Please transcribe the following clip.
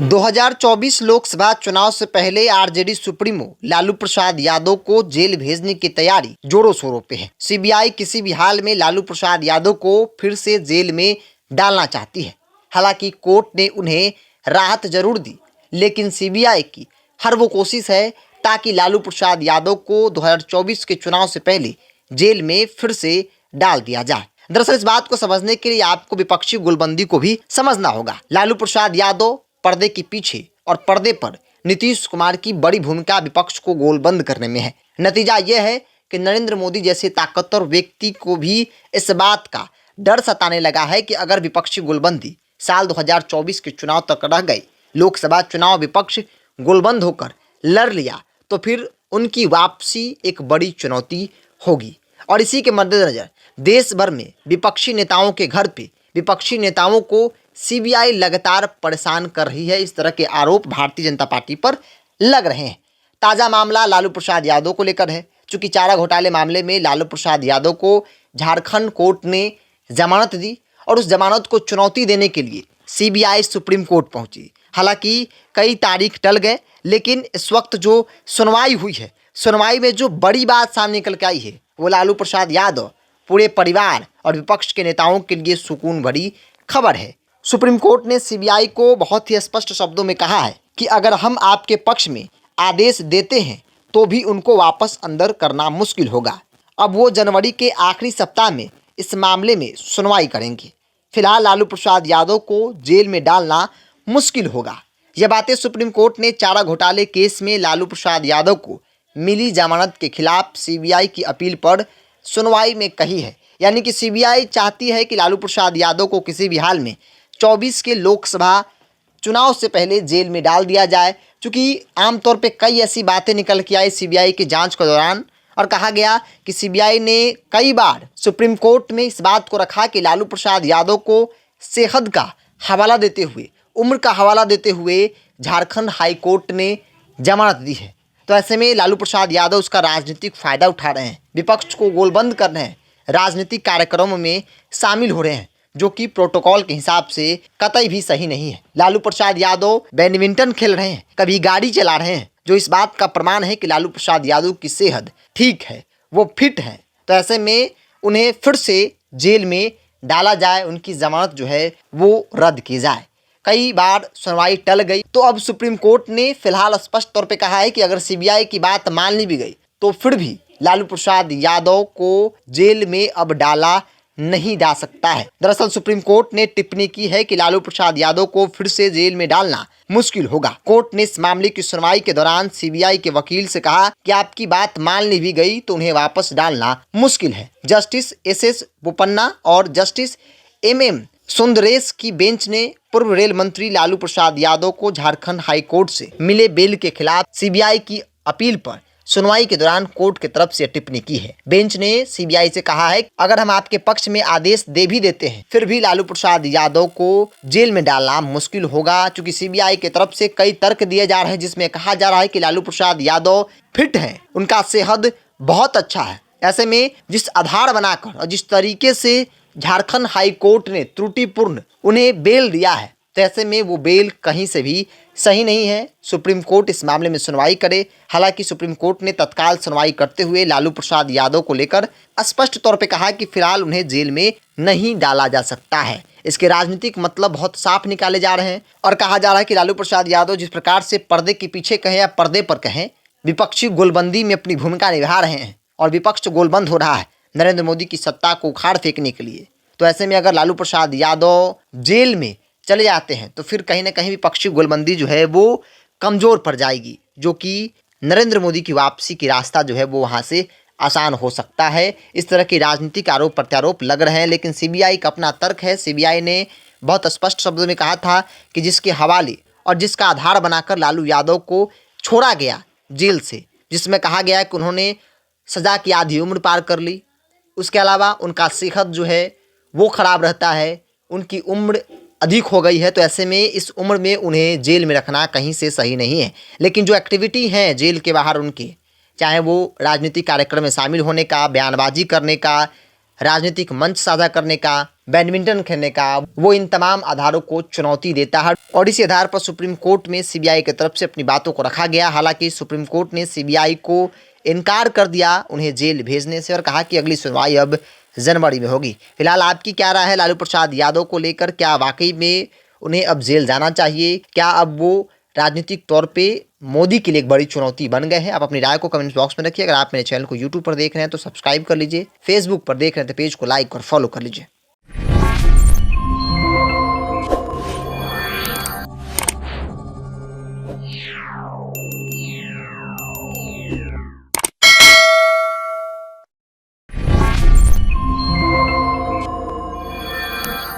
2024 लोकसभा चुनाव से पहले आरजेडी सुप्रीमो लालू प्रसाद यादव को जेल भेजने की तैयारी जोरों शोरों पे है। सीबीआई किसी भी हाल में लालू प्रसाद यादव को फिर से जेल में डालना चाहती है। हालांकि कोर्ट ने उन्हें राहत जरूर दी, लेकिन सीबीआई की हर वो कोशिश है ताकि लालू प्रसाद यादव को 2024 के चुनाव से पहले जेल में फिर से डाल दिया जाए। दरअसल इस बात को समझने के लिए आपको विपक्षी गोलबंदी को भी समझना होगा। लालू प्रसाद यादव पर्दे के पीछे और पर्दे पर नीतीश कुमार की बड़ी भूमिका विपक्ष को गोलबंद करने में है। नतीजा यह है कि नरेंद्र मोदी जैसे ताकतवर व्यक्ति को भी इस बात का डर सताने लगा है कि अगर विपक्षी गोलबंदी साल 2024 के चुनाव तक रह गई, लोकसभा चुनाव विपक्ष गोलबंद होकर लड़ लिया, तो फिर उनकी वापसी एक बड़ी चुनौती होगी। और इसी के मद्देनजर देश भर में विपक्षी नेताओं के घर पे विपक्षी नेताओं को सीबीआई लगातार परेशान कर रही है। इस तरह के आरोप भारतीय जनता पार्टी पर लग रहे हैं। ताज़ा मामला लालू प्रसाद यादव को लेकर है। चूंकि चारा घोटाले मामले में लालू प्रसाद यादव को झारखंड कोर्ट ने जमानत दी और उस जमानत को चुनौती देने के लिए सीबीआई सुप्रीम कोर्ट पहुंची। हालांकि कई तारीख टल गए, लेकिन इस वक्त जो सुनवाई हुई है, सुनवाई में जो बड़ी बात सामने निकल के आई है वो लालू प्रसाद यादव, पूरे परिवार और विपक्ष के नेताओं के लिए सुकून भरी खबर है। सुप्रीम कोर्ट ने सीबीआई को बहुत ही स्पष्ट शब्दों में कहा है कि अगर हम आपके पक्ष में आदेश देते हैं तो भी उनको वापस अंदर करना मुश्किल होगा। अब वो जनवरी के आखिरी सप्ताह में इस मामले में सुनवाई करेंगे। फिलहाल लालू प्रसाद यादव को जेल में डालना मुश्किल होगा। यह बातें सुप्रीम कोर्ट ने चारा घोटाले केस में लालू प्रसाद यादव को मिली जमानत के खिलाफ सीबीआई की अपील पर सुनवाई में कही है। यानी कि सीबीआई चाहती है कि लालू प्रसाद यादव को किसी भी हाल में 24 के लोकसभा चुनाव से पहले जेल में डाल दिया जाए। क्योंकि आमतौर पे कई ऐसी बातें निकल के आई सीबीआई की जांच के दौरान, और कहा गया कि सीबीआई ने कई बार सुप्रीम कोर्ट में इस बात को रखा कि लालू प्रसाद यादव को सेहत का हवाला देते हुए, उम्र का हवाला देते हुए झारखंड हाई कोर्ट ने जमानत दी है। तो ऐसे में लालू प्रसाद यादव उसका राजनीतिक फायदा उठा रहे हैं, विपक्ष को गोलबंद कर रहे हैं, राजनीतिक कार्यक्रमों में शामिल हो रहे हैं, जो कि प्रोटोकॉल के हिसाब से कतई भी सही नहीं है। लालू प्रसाद यादव बैडमिंटन खेल रहे हैं, कभी गाड़ी चला रहे हैं, जो इस बात का प्रमाण है कि लालू प्रसाद यादव की सेहत ठीक है, वो फिट है। तो ऐसे में उन्हें फिर से जेल में डाला जाए, उनकी जमानत जो है वो रद्द की जाए। कई बार सुनवाई टल गई, तो अब सुप्रीम कोर्ट ने फिलहाल स्पष्ट तौर पे कहा है कि अगर सीबीआई की बात मान ली भी गई तो फिर भी लालू प्रसाद यादव को जेल में अब डाला नहीं जा सकता है। दरअसल सुप्रीम कोर्ट ने टिप्पणी की है कि लालू प्रसाद यादव को फिर से जेल में डालना मुश्किल होगा। कोर्ट ने इस मामले की सुनवाई के दौरान सीबीआई के वकील से कहा कि आपकी बात मान ली भी गई तो उन्हें वापस डालना मुश्किल है। जस्टिस एस बोपन्ना और जस्टिस MM सुंदरेश की बेंच ने पूर्व रेल मंत्री लालू प्रसाद यादव को झारखंड हाई कोर्ट से मिले बेल के खिलाफ सीबीआई की अपील पर सुनवाई के दौरान कोर्ट की तरफ से टिप्पणी की है। बेंच ने सीबीआई से कहा है अगर हम आपके पक्ष में आदेश दे भी देते हैं फिर भी लालू प्रसाद यादव को जेल में डालना मुश्किल होगा। चूंकि सीबीआई की तरफ से कई तर्क दिए जा रहे हैं, जिसमें कहा जा रहा है कि लालू प्रसाद यादव फिट है, उनका सेहत बहुत अच्छा है। ऐसे में जिस आधार बनाकर और जिस तरीके से झारखंड हाई कोर्ट ने त्रुटिपूर्ण उन्हें बेल दिया है, तो ऐसे में वो बेल कहीं से भी सही नहीं है। सुप्रीम कोर्ट इस मामले में सुनवाई करे। हालांकि सुप्रीम कोर्ट ने तत्काल सुनवाई करते हुए लालू प्रसाद यादव को लेकर स्पष्ट तौर पे कहा कि फिलहाल उन्हें जेल में नहीं डाला जा सकता है। इसके राजनीतिक मतलब बहुत साफ निकाले जा रहे हैं और कहा जा रहा है कि लालू प्रसाद यादव जिस प्रकार से पर्दे के पीछे कहें या पर्दे पर कहें, विपक्षी गोलबंदी में अपनी भूमिका निभा रहे हैं और विपक्ष गोलबंद हो रहा है नरेंद्र मोदी की सत्ता को उखाड़ फेंकने के लिए। तो ऐसे में अगर लालू प्रसाद यादव जेल में चले जाते हैं तो फिर कहीं ना कहीं विपक्षी गोलबंदी जो है वो कमज़ोर पड़ जाएगी, जो कि नरेंद्र मोदी की वापसी की रास्ता जो है वो वहाँ से आसान हो सकता है। इस तरह के राजनीतिक आरोप प्रत्यारोप लग रहे हैं, लेकिन सीबीआई का अपना तर्क है। सीबीआई ने बहुत स्पष्ट शब्दों में कहा था कि जिसके हवाले और जिसका आधार बनाकर लालू यादव को छोड़ा गया जेल से, जिसमें कहा गया कि उन्होंने सज़ा की आधी उम्र पार कर ली, उसके अलावा उनका सेहत जो है वो ख़राब रहता है, उनकी उम्र अधिक हो गई है, तो ऐसे में इस उम्र में उन्हें जेल में रखना कहीं से सही नहीं है। लेकिन जो एक्टिविटी है जेल के बाहर उनकी, चाहे वो राजनीतिक कार्यक्रम में शामिल होने का, बयानबाजी करने का, राजनीतिक मंच साझा करने का, बैडमिंटन खेलने का, वो इन तमाम आधारों को चुनौती देता है और इसी आधार पर सुप्रीम कोर्ट में सीबीआई की तरफ से अपनी बातों को रखा गया। हालांकि सुप्रीम कोर्ट ने सीबीआई को इनकार कर दिया उन्हें जेल भेजने से और कहा कि अगली सुनवाई अब जनवरी में होगी। फिलहाल आपकी क्या राय है लालू प्रसाद यादव को लेकर? क्या वाकई में उन्हें अब जेल जाना चाहिए? क्या अब वो राजनीतिक तौर पे मोदी के लिए एक बड़ी चुनौती बन गए हैं? आप अपनी राय को कमेंट बॉक्स में रखिए। अगर आप मेरे चैनल को यूट्यूब पर देख रहे हैं तो सब्सक्राइब कर लीजिए, फेसबुक पर देख रहे हैं तो पेज को लाइक और फॉलो कर लीजिए।